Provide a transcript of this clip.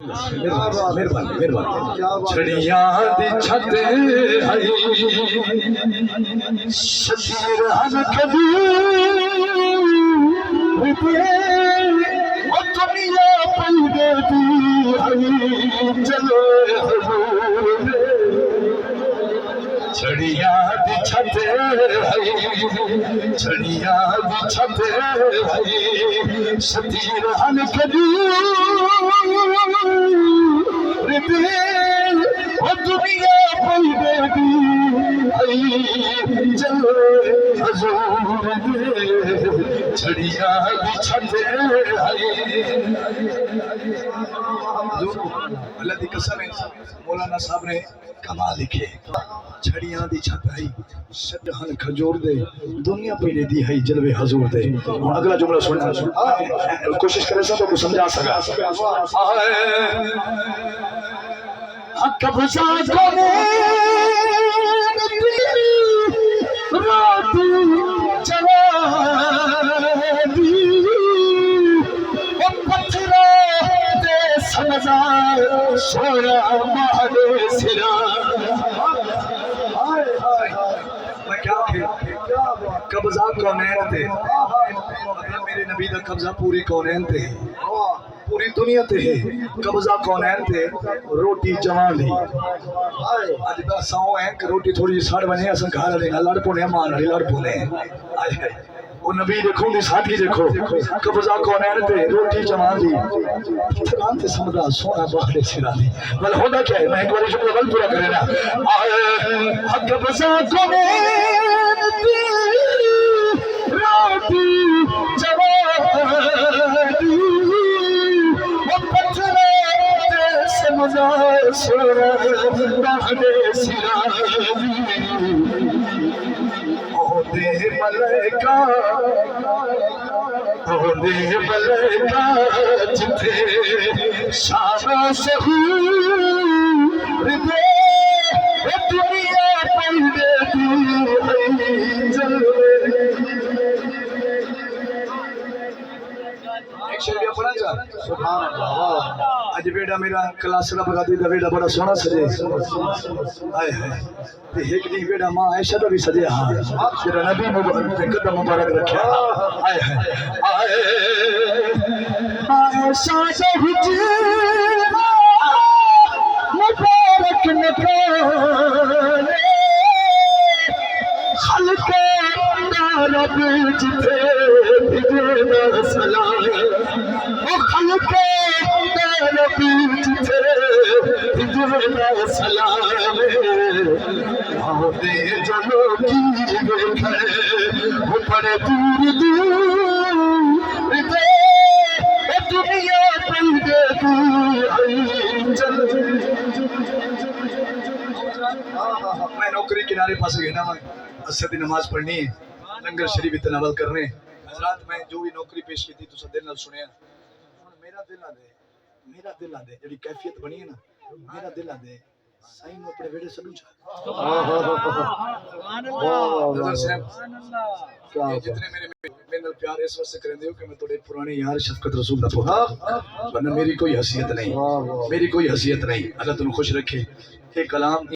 مہربانی چھڑیاں دی چھت ہائی شتیر ہن کبھی وہ دنیا پیدے دی ہائی چلو حضور چھڑیاں دی چھت ہائی چھڑیاں دی چھت ہائی شتیر ہن کبھی وہ دنیا پیدے دی آئی چلو حضور چھڑیاں دی چھت آئی اللہ دی قسم ہے مولانا صاحب نے کمال لکھے چھڑیاں دی چھت آئی شدہن کھجور دے دنیا پیدے دی ہے جلوے حضور دے اگلا جملہ سننا کوشش کرے سا تو کو سمجھا سکا حق بسات کو رات چلا دی وہ پتھرہ دے سمزار سونا مہد سرا میں کیا قبضہ کونین تھے مطلب میرے نبی دا قبضہ پوری کونین تھے پوری دنیا تے ہے قبضہ کونین تے روٹی جوان ہی آج دا ساؤں ہے کہ روٹی تھوڑی ساڑھ بنے اسن کھا رہے ہیں لڑ پونے مان رہے لڑ پونے وہ نبی دیکھوں دی ساتھی دیکھو قبضہ کونین تے روٹی جوان دی پتھران تے سمدہ سونا باہرے سرا دی بل ہوتا کیا ہے میں ایک باری شکر بل پورا کرے نا قبضہ کونین تے روٹی جوان دی مزار سورہ بہنے سرابی او دے ملکہ جتے شاہ سہور دے دنیا پیدے دی ہے جلوے ایک شریعہ پڑھا جا سبحان اللہ آج بیڑا میرا کلاس رب کا دیدہ بیڑا بڑا سونا سجے آئے ہے ایک نہیں بیڑا ماں عائشہ دا بھی سجے ہاں تیرا نبی قدم مبارک رکھا آئے ہے عائشہ دا حجیرہ مبارک نکانے خلق رب جتے بھجنا سلام وہ خلق رب جتے بھجنا سلام آدھے جلو کی بیٹھے وہ بڑے دور دور دے دنیا پیدے دی آئی چل میں نوکری کنارے پاس گئے نا اثر دی نماز پڑھنی ہے لنگر شریف تناول کرنے حضرات میں جو بھی نوکری پیش کی تھی تو سب دل نہ سنیا میرا دل آ دے جڑی کیفیت بنی ہے نا میرا دل آ دے سائن میں اپنے بیڑے سلو چاہ نظر صاحب جتنے میرے پیار اس وقت سے کریں دیو کہ میں توڑے پرانے یار شفقت رسول نہ پوتا ورنہ میری کوئی حیثیت نہیں اگر تم خوش رکھے ایک کلام